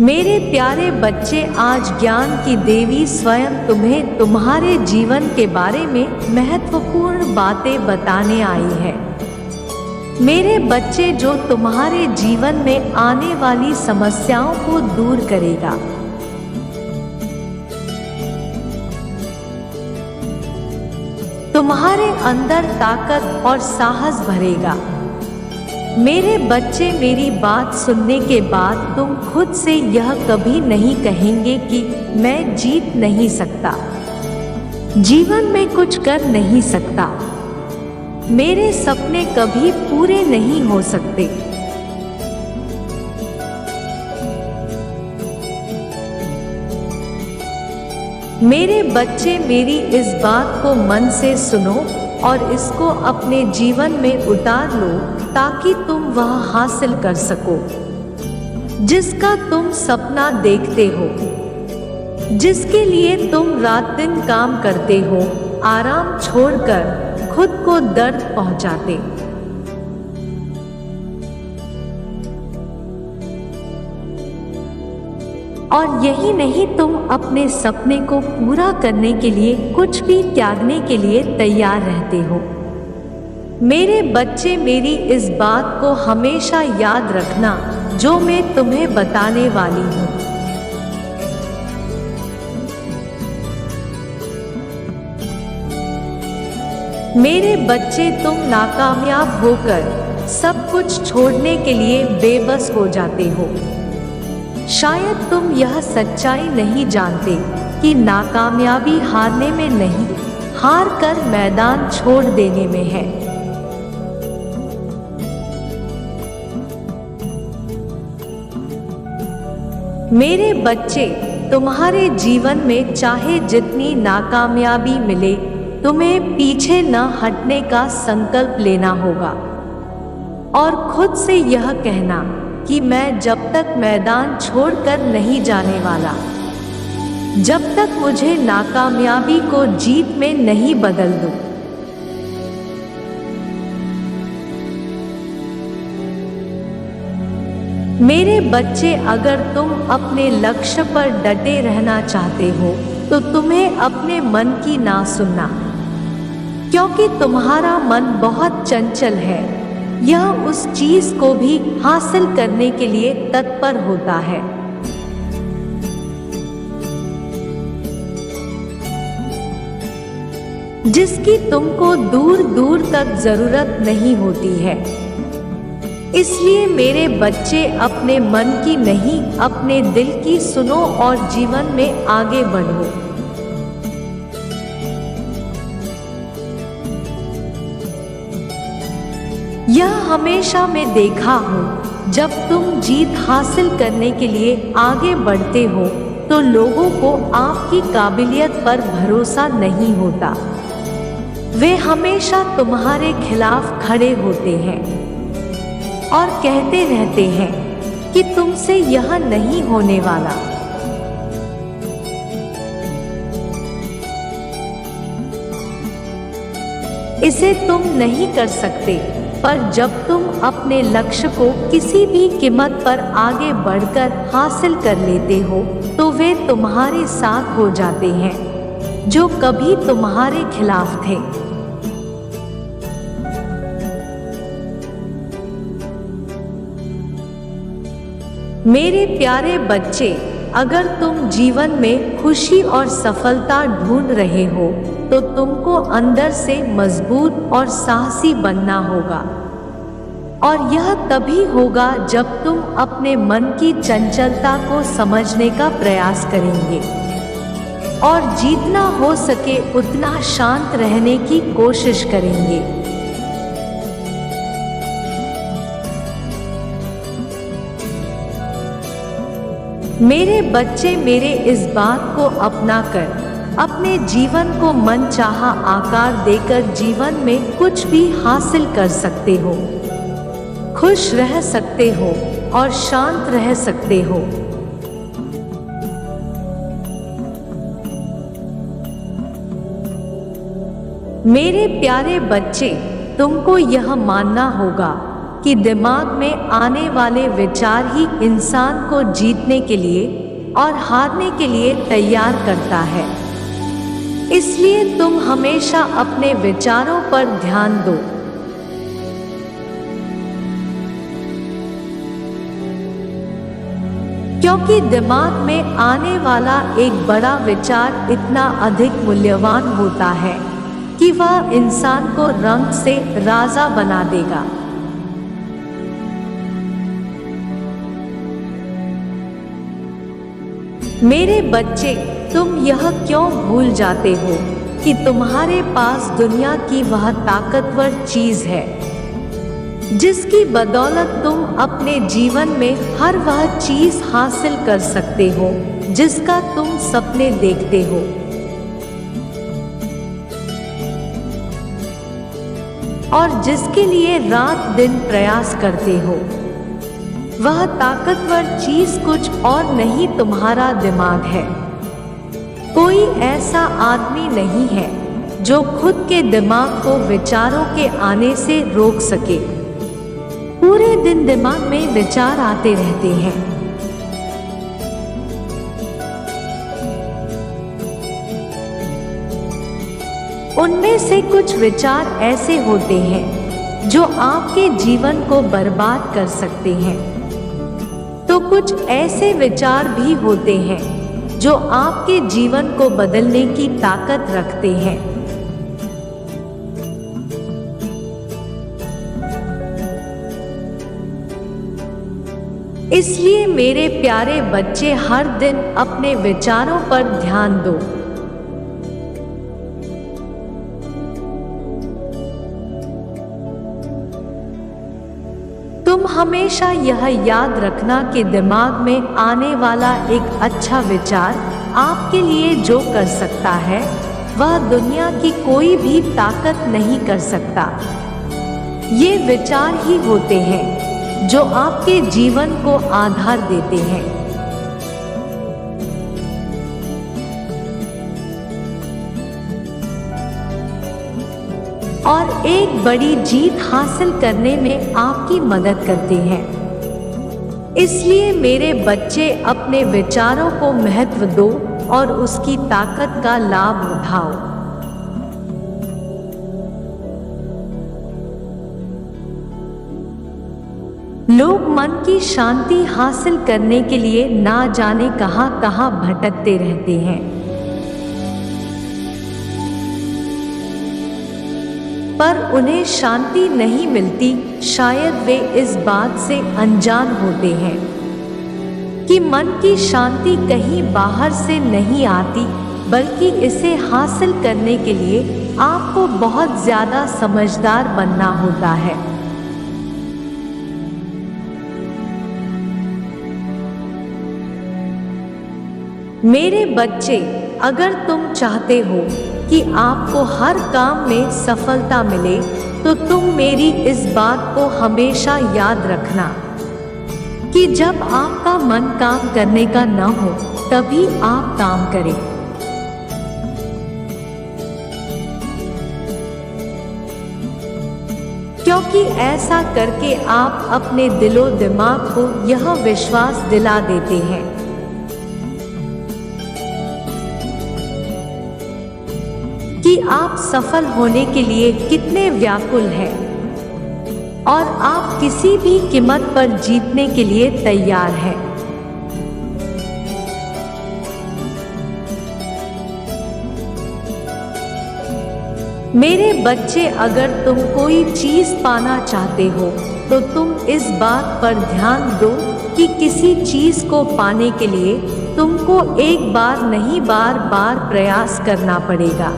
मेरे प्यारे बच्चे, आज ज्ञान की देवी स्वयं तुम्हें तुम्हारे जीवन के बारे में महत्वपूर्ण बातें बताने आई है। मेरे बच्चे, जो तुम्हारे जीवन में आने वाली समस्याओं को दूर करेगा। तुम्हारे अंदर ताकत और साहस भरेगा। मेरे बच्चे, मेरी बात सुनने के बाद तुम खुद से यह कभी नहीं कहेंगे कि मैं जीत नहीं सकता, जीवन में कुछ कर नहीं सकता, मेरे सपने कभी पूरे नहीं हो सकते। मेरे बच्चे, मेरी इस बात को मन से सुनो और इसको अपने जीवन में उतार लो, ताकि तुम वह हासिल कर सको जिसका तुम सपना देखते हो, जिसके लिए तुम रात दिन काम करते हो, आराम छोड़कर खुद को दर्द पहुंचाते। और यही नहीं, तुम अपने सपने को पूरा करने के लिए कुछ भी त्यागने के लिए तैयार रहते हो। मेरे बच्चे, मेरी इस बात को हमेशा याद रखना जो मैं तुम्हें बताने वाली हूँ। मेरे बच्चे, तुम नाकामयाब होकर सब कुछ छोड़ने के लिए बेबस हो जाते हो। शायद तुम यह सच्चाई नहीं जानते कि नाकामयाबी हारने में नहीं, हार कर मैदान छोड़ देने में है। मेरे बच्चे, तुम्हारे जीवन में चाहे जितनी नाकामयाबी मिले, तुम्हें पीछे न हटने का संकल्प लेना होगा और खुद से यह कहना कि मैं जब तक मैदान छोड़कर नहीं जाने वाला, जब तक मुझे नाकामयाबी को जीत में नहीं बदल दूं। मेरे बच्चे, अगर तुम अपने लक्ष्य पर डटे रहना चाहते हो तो तुम्हें अपने मन की ना सुनना, क्योंकि तुम्हारा मन बहुत चंचल है। यह उस चीज को भी हासिल करने के लिए तत्पर होता है जिसकी तुमको दूर दूर तक जरूरत नहीं होती है। इसलिए मेरे बच्चे, अपने मन की नहीं, अपने दिल की सुनो और जीवन में आगे बढ़ो। यह हमेशा मैं देखा हूँ, जब तुम जीत हासिल करने के लिए आगे बढ़ते हो तो लोगों को आपकी काबिलियत पर भरोसा नहीं होता। वे हमेशा तुम्हारे खिलाफ खड़े होते हैं और कहते रहते हैं कि तुमसे यह नहीं होने वाला। इसे तुम नहीं कर सकते। पर जब तुम अपने लक्ष्य को किसी भी कीमत पर आगे बढ़कर हासिल कर लेते हो तो वे तुम्हारे साथ हो जाते हैं जो कभी तुम्हारे खिलाफ थे। मेरे प्यारे बच्चे, अगर तुम जीवन में खुशी और सफलता ढूंढ रहे हो तो तुमको अंदर से मजबूत और साहसी बनना होगा। और यह तभी होगा जब तुम अपने मन की चंचलता को समझने का प्रयास करेंगे और जितना हो सके उतना शांत रहने की कोशिश करेंगे। मेरे बच्चे, मेरे इस बात को अपनाकर अपने जीवन को मनचाहा आकार देकर जीवन में कुछ भी हासिल कर सकते हो, खुश रह सकते हो और शांत रह सकते हो। मेरे प्यारे बच्चे, तुमको यह मानना होगा कि दिमाग में आने वाले विचार ही इंसान को जीतने के लिए और हारने के लिए तैयार करता है। इसलिए तुम हमेशा अपने विचारों पर ध्यान दो। क्योंकि दिमाग में आने वाला एक बड़ा विचार इतना अधिक मूल्यवान होता है कि वह इंसान को रंग से राजा बना देगा। मेरे बच्चे, तुम यह क्यों भूल जाते हो कि तुम्हारे पास दुनिया की वह ताकतवर चीज है जिसकी बदौलत तुम अपने जीवन में हर वह चीज हासिल कर सकते हो जिसका तुम सपने देखते हो। और जिसके लिए रात दिन प्रयास करते हो। वह ताकतवर चीज कुछ और नहीं, तुम्हारा दिमाग है। कोई ऐसा आदमी नहीं है जो खुद के दिमाग को विचारों के आने से रोक सके। पूरे दिन दिमाग में विचार आते रहते हैं। उनमें से कुछ विचार ऐसे होते हैं जो आपके जीवन को बर्बाद कर सकते हैं, तो कुछ ऐसे विचार भी होते हैं जो आपके जीवन को बदलने की ताकत रखते हैं। इसलिए मेरे प्यारे बच्चे, हर दिन अपने विचारों पर ध्यान दो। तुम हमेशा यह याद रखना कि दिमाग में आने वाला एक अच्छा विचार आपके लिए जो कर सकता है वह दुनिया की कोई भी ताकत नहीं कर सकता। ये विचार ही होते हैं जो आपके जीवन को आधार देते हैं। और एक बड़ी जीत हासिल करने में आपकी मदद करते हैं। इसलिए मेरे बच्चे, अपने विचारों को महत्व दो और उसकी ताकत का लाभ उठाओ। लोग मन की शांति हासिल करने के लिए ना जाने कहां कहां भटकते रहते हैं, पर उन्हें शांति नहीं मिलती। शायद वे इस बात से अनजान होते हैं कि मन की शांति कहीं बाहर से नहीं आती, बल्कि इसे हासिल करने के लिए आपको बहुत ज्यादा समझदार बनना होता है। मेरे बच्चे, अगर तुम चाहते हो कि आपको हर काम में सफलता मिले, तो तुम मेरी इस बात को हमेशा याद रखना कि जब आपका मन काम करने का न हो तभी आप काम करें। क्योंकि ऐसा करके आप अपने दिलो दिमाग को यह विश्वास दिला देते हैं कि आप सफल होने के लिए कितने व्याकुल हैं और आप किसी भी कीमत पर जीतने के लिए तैयार हैं। मेरे बच्चे, अगर तुम कोई चीज पाना चाहते हो तो तुम इस बात पर ध्यान दो कि किसी चीज को पाने के लिए तुमको एक बार नहीं, बार बार प्रयास करना पड़ेगा।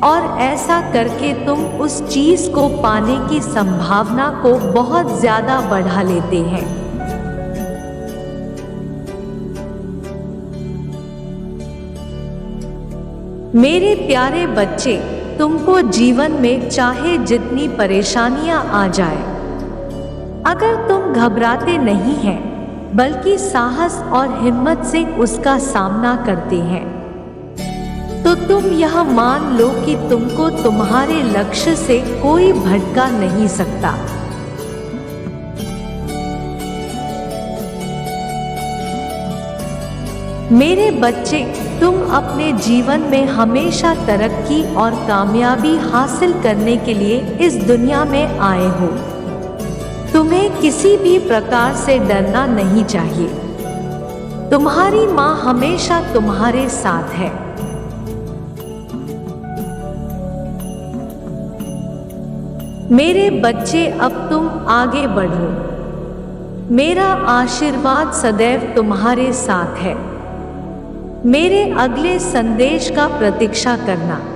और ऐसा करके तुम उस चीज को पाने की संभावना को बहुत ज्यादा बढ़ा लेते हैं। मेरे प्यारे बच्चे, तुमको जीवन में चाहे जितनी परेशानियां आ जाए, अगर तुम घबराते नहीं हैं बल्कि साहस और हिम्मत से उसका सामना करते हैं, तो तुम यह मान लो कि तुमको तुम्हारे लक्ष्य से कोई भटका नहीं सकता। मेरे बच्चे, तुम अपने जीवन में हमेशा तरक्की और कामयाबी हासिल करने के लिए इस दुनिया में आए हो। तुम्हें किसी भी प्रकार से डरना नहीं चाहिए। तुम्हारी माँ हमेशा तुम्हारे साथ है। मेरे बच्चे, अब तुम आगे बढ़ो। मेरा आशीर्वाद सदैव तुम्हारे साथ है। मेरे अगले संदेश का प्रतीक्षा करना।